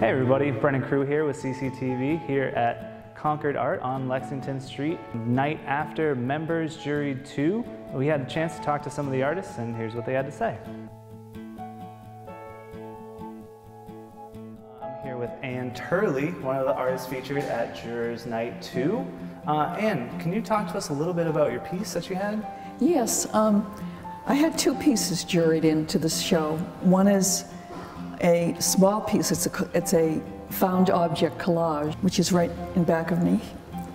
Hey everybody, Brennan Crew here with CCTV here at Concord Art on Lexington Street. Night after Members Juried 2, we had a chance to talk to some of the artists and here's what they had to say. I'm here with Ann Turley, one of the artists featured at Jurors Night 2. Ann, can you talk to us a little bit about your piece that you had? Yes, I had two pieces juried into this show. One is a small piece, it's a found object collage, which is right in back of me.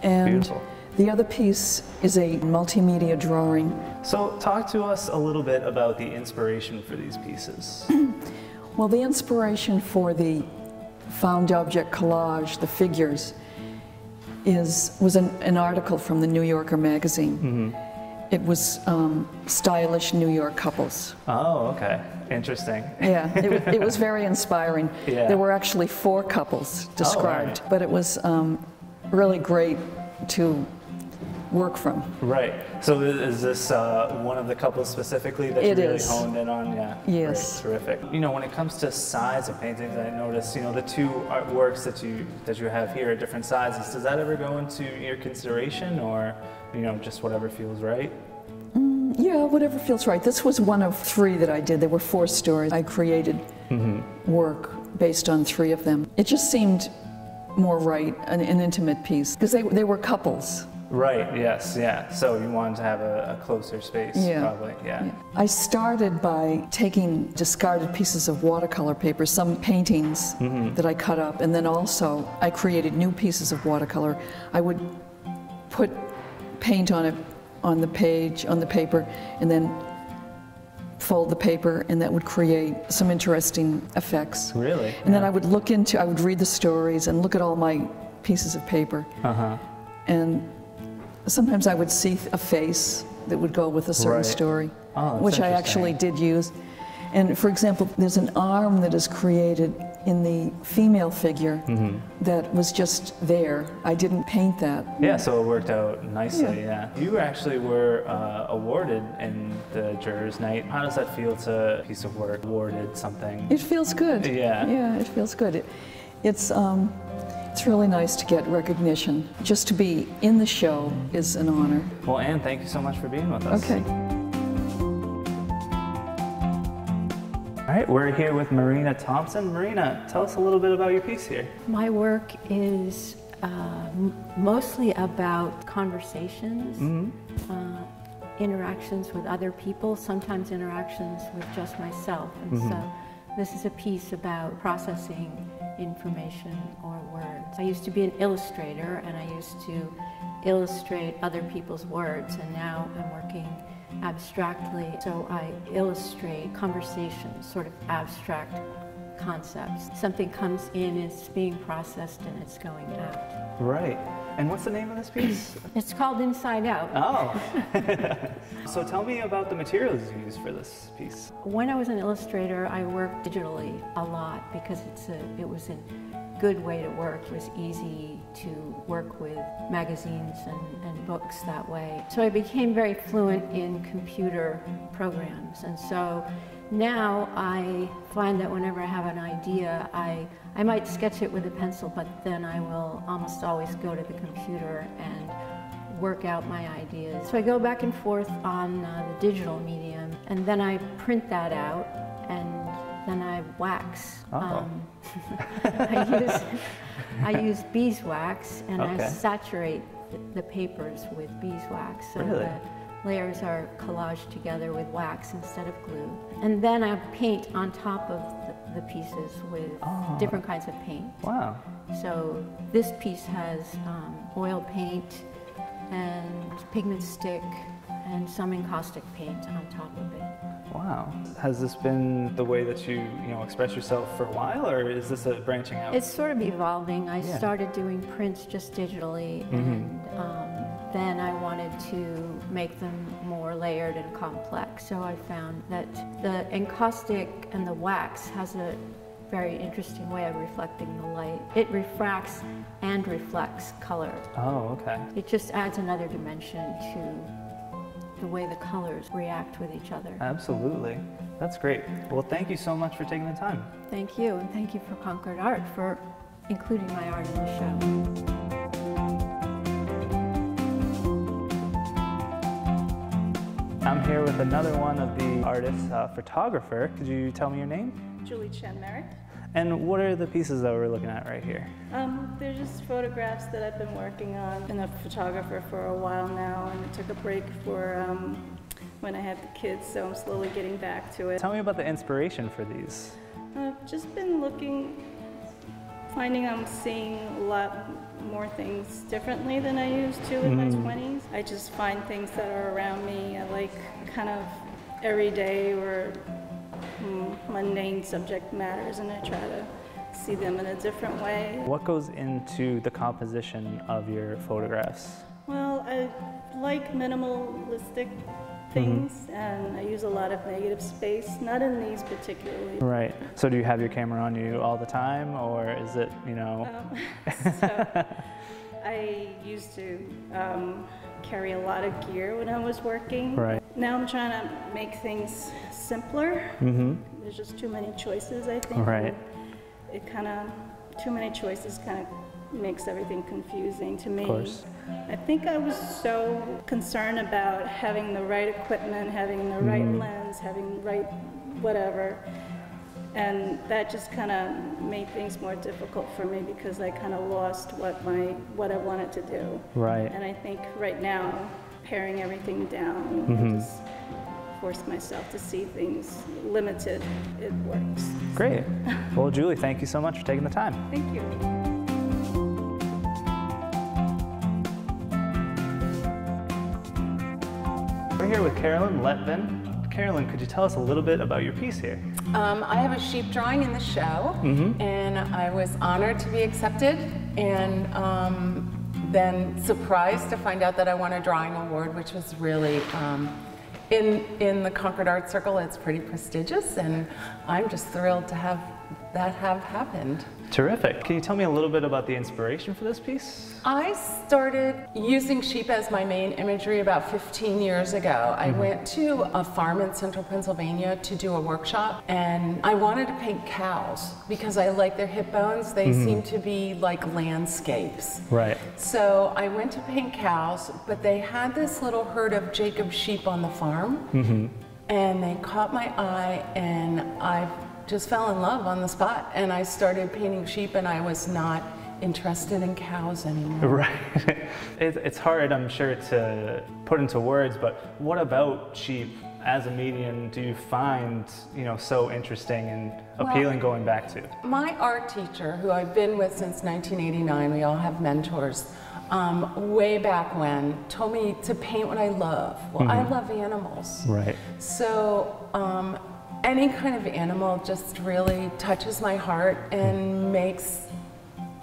And beautiful. The other piece is a multimedia drawing. So talk to us a little bit about the inspiration for these pieces. Well, the inspiration for the found object collage, the figures, was an article from the New Yorker magazine. Mm-hmm. It was stylish New York couples. Oh, okay. Interesting. Yeah, it was very inspiring. Yeah. There were actually 4 couples described, right. But it was really great to work from. Right. So is this one of the couples specifically that you really honed in on? Yeah. Yes. Great. Terrific. You know, when it comes to size of paintings, I noticed, you know, the 2 artworks that you have here are different sizes. Does that ever go into your consideration, or, you know, just whatever feels right? Yeah, whatever feels right. This was one of 3 that I did. There were 4 stories. I created work based on 3 of them. It just seemed more right, an intimate piece, because they were couples. Right, yes, yeah. So you wanted to have a closer space, probably, yeah. I started by taking discarded pieces of watercolor paper, some paintings that I cut up, and then also I created new pieces of watercolor. I would put paint on it, on the page, on the paper, and then fold the paper, and that would create some interesting effects. Really? And then I would I would read the stories and look at all my pieces of paper. And sometimes I would see a face that would go with a certain story, which I actually did use. And for example, there's an arm that is created in the female figure that was just there. I didn't paint that. Yeah, so it worked out nicely, yeah. You actually were awarded in the Jurors Night. How does that feel to a piece of work awarded something? It feels good. Yeah. Yeah, it feels good. It's really nice to get recognition. Just to be in the show is an honor. Well, Ann, thank you so much for being with us. Okay. All right, we're here with Marina Thompson. Marina, tell us a little bit about your piece here. My work is mostly about conversations, interactions with other people, sometimes interactions with just myself. And so this is a piece about processing information or words. I used to be an illustrator, and I used to illustrate other people's words, and now I'm working abstractly. So I illustrate conversations, sort of abstract concepts. Something comes in, it's being processed, and it's going out. Right. And what's the name of this piece? It's called Inside Out. Oh. So tell me about the materials you used for this piece. When I was an illustrator, I worked digitally a lot because it was a good way to work. It was easy to work with magazines and books that way. So I became very fluent in computer programs. And so now I find that whenever I have an idea, I might sketch it with a pencil, but then I will almost always go to the computer and work out my ideas. So I go back and forth on the digital medium, and then I print that out, and then I wax. I use beeswax, and I saturate the papers with beeswax. So the layers are collaged together with wax instead of glue. And then I paint on top of the pieces with different kinds of paint. Wow. So this piece has oil paint and pigment stick and some encaustic paint on top of it. Wow. Has this been the way that you express yourself for a while, or is this a branching out? It's sort of evolving. I started doing prints just digitally, and then I wanted to make them more layered and complex. So I found that the encaustic and the wax has a very interesting way of reflecting the light. It refracts and reflects color. Oh, okay. It just adds another dimension the way the colors react with each other. Absolutely. That's great. Well, thank you so much for taking the time. Thank you, and thank you for Concord Art for including my art in the show. I'm here with another one of the artists, photographer. Could you tell me your name? Chen. And what are the pieces that we're looking at right here? They're just photographs that I've been working on. I've been a photographer for a while now, and I took a break for when I had the kids, so I'm slowly getting back to it. Tell me about the inspiration for these. I've just been finding I'm seeing a lot more things differently than I used to in my 20s. I just find things that are around me. I like kind of everyday or mundane subject matters, and I try to see them in a different way. What goes into the composition of your photographs? Well, I like minimalistic things, and I use a lot of negative space, not in these particularly. Right. So do you have your camera on you all the time, or is it, you know? So I used to carry a lot of gear when I was working. Right. Now I'm trying to make things simpler. There's just too many choices, I think. Right. It kind of, too many choices kind of makes everything confusing to me. Of course. I think I was so concerned about having the right equipment, having the right lens, having the right whatever, and that just kind of made things more difficult for me because I kind of lost what I wanted to do. Right. And I think right now, paring everything down, I just force myself to see things limited. It works. Great. Well, Julie, thank you so much for taking the time. Thank you. We're here with Carolyn Lesson. Carolyn, could you tell us a little bit about your piece here? I have a sheep drawing in the show, and I was honored to be accepted, and then surprised to find out that I won a drawing award, which was really, in the Concord Art Circle, it's pretty prestigious, and I'm just thrilled to have that have happened. Terrific. Can you tell me a little bit about the inspiration for this piece? I started using sheep as my main imagery about 15 years ago. I went to a farm in central Pennsylvania to do a workshop, and I wanted to paint cows because I like their hip bones. They seem to be like landscapes. Right. So I went to paint cows, but they had this little herd of Jacob sheep on the farm, and they caught my eye, and I just fell in love on the spot, and I started painting sheep, and I was not interested in cows anymore. Right. It's hard, I'm sure, to put into words, but what about sheep as a medium do you find, you know, so interesting and appealing going back to? My art teacher, who I've been with since 1989, we all have mentors, way back when, told me to paint what I love. Well, I love animals. Right. So, any kind of animal just really touches my heart and makes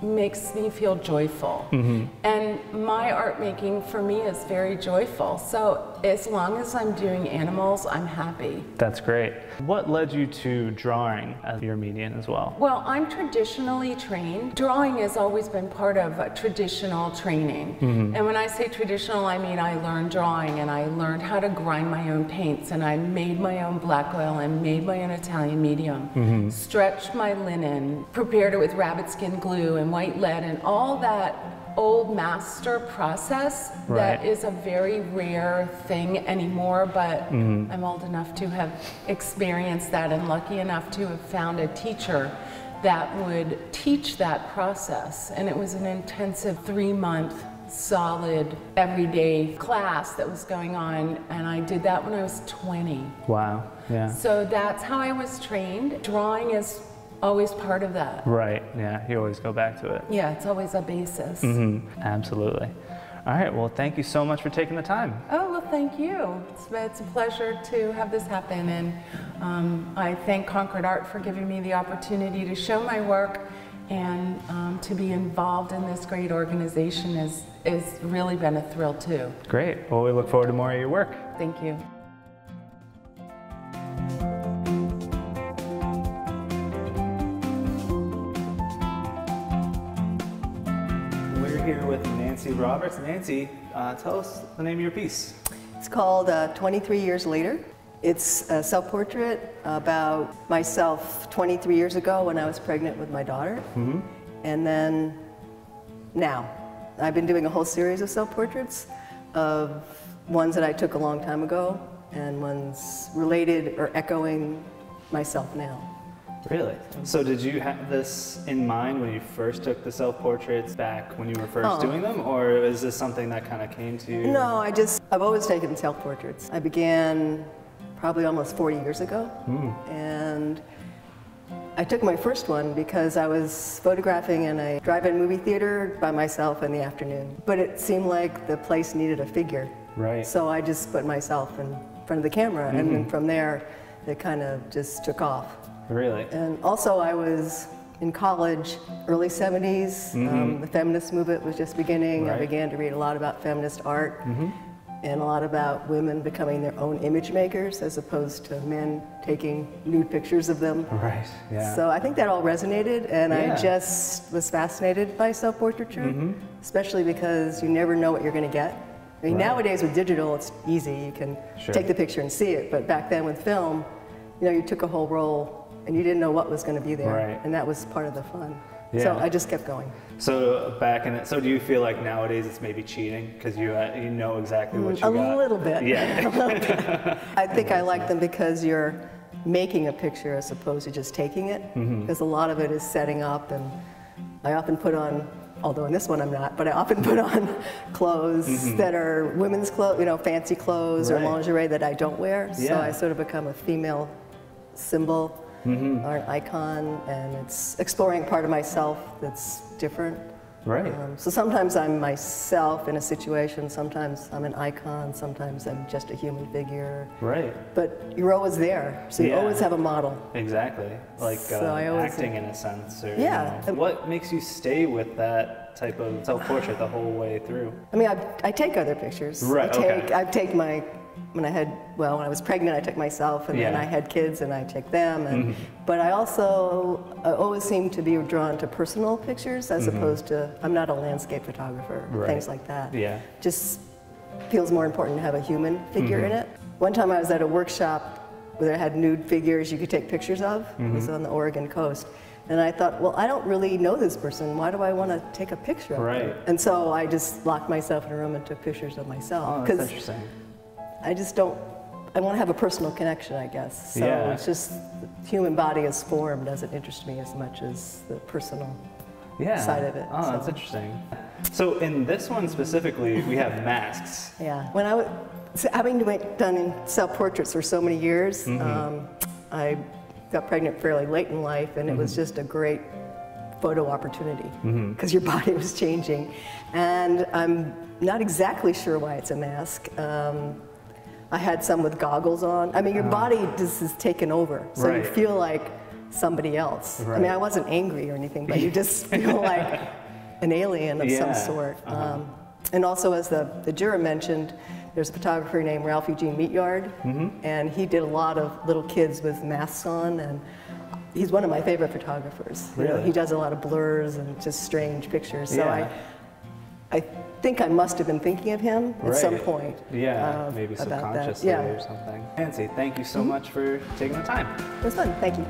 me feel joyful. And my art making for me is very joyful. So as long as I'm doing animals, I'm happy. That's great. What led you to drawing as your medium as well? Well, I'm traditionally trained. Drawing has always been part of traditional training. And when I say traditional, I mean I learned drawing, and I learned how to grind my own paints, and I made my own black oil, and made my own Italian medium, stretched my linen, prepared it with rabbit skin glue and white lead, and all that old master process that is a very rare thing anymore, but I'm old enough to have experienced that and lucky enough to have found a teacher that would teach that process. And it was an intensive 3-month solid everyday class that was going on, and I did that when I was 20. Wow. Yeah. So that's how I was trained. Drawing is always part of that. Right. Yeah. You always go back to it. Yeah, it's always a basis. Absolutely. All right. Well, thank you so much for taking the time. Oh, well, thank you. It's a pleasure to have this happen, and I thank Concord Art for giving me the opportunity to show my work, and to be involved in this great organization has really been a thrill too. Great. Well, we look forward to more of your work. Thank you. We're here with Nancy Roberts. Nancy, tell us the name of your piece. It's called 23 Years Later. It's a self-portrait about myself 23 years ago when I was pregnant with my daughter. And then now. I've been doing a whole series of self-portraits of ones that I took a long time ago and ones related or echoing myself now. Really? So did you have this in mind when you first took the self-portraits back when you were first doing them, or is this something that kind of came to you? No, I've always taken self-portraits. I began probably almost 40 years ago, and I took my first one because I was photographing in a drive-in movie theater by myself in the afternoon. But it seemed like the place needed a figure. Right. So I just put myself in front of the camera, and then from there, it kind of just took off. Really? And also I was in college, early 70s. The feminist movement was just beginning. Right. I began to read a lot about feminist art. And a lot about women becoming their own image makers as opposed to men taking nude pictures of them. Right, yeah. So I think that all resonated, and I just was fascinated by self-portraiture, especially because you never know what you're going to get. I mean, nowadays with digital, it's easy. You can take the picture and see it, but back then with film, you know, you took a whole roll and you didn't know what was going to be there, and that was part of the fun. So I just kept going. So so do you feel like nowadays it's maybe cheating because you know exactly what you got? A little bit. Yeah. A little bit. I think I like them because you're making a picture as opposed to just taking it, because a lot of it is setting up, and I often put on, although in this one I'm not, but I often put on clothes that are women's clothes, you know, fancy clothes or lingerie that I don't wear. So I sort of become a female symbol. Or an icon, and it's exploring part of myself that's different. Right. So sometimes I'm myself in a situation, sometimes I'm an icon, sometimes I'm just a human figure. Right. But you're always there, so you always have a model. Exactly. Like So I always acting in a sense. Or, Yeah. You know, what makes you stay with that type of self-portrait the whole way through? I mean, I take other pictures. Right, I take my, when I was pregnant, I took myself, and then I had kids, and I take them. And, but I always seem to be drawn to personal pictures as opposed to, I'm not a landscape photographer, things like that. Yeah. Just feels more important to have a human figure in it. One time I was at a workshop where they had nude figures you could take pictures of. It was on the Oregon coast. And I thought, well, I don't really know this person. Why do I want to take a picture of them? And so I just locked myself in a room and took pictures of myself. Oh, that's interesting. I just don't, I want to have a personal connection, I guess. So it's just, the human body as form doesn't interest me as much as the personal side of it. Oh, that's interesting. So in this one specifically, we have masks. Yeah. When I was, having done self-portraits for so many years, I got pregnant fairly late in life, and it was just a great photo opportunity because your body was changing. And I'm not exactly sure why it's a mask. I had some with goggles on. I mean, your body just is taken over, so you feel like somebody else. I mean, I wasn't angry or anything, but you just feel like an alien of some sort. And also, as the juror mentioned, there's a photographer named Ralph Eugene Meatyard, and he did a lot of little kids with masks on, and he's one of my favorite photographers. Really? You know, he does a lot of blurs and just strange pictures. So I think I must have been thinking of him at some point. Yeah, maybe subconsciously or something. Nancy, thank you so much for taking the time. It was fun. Thank you.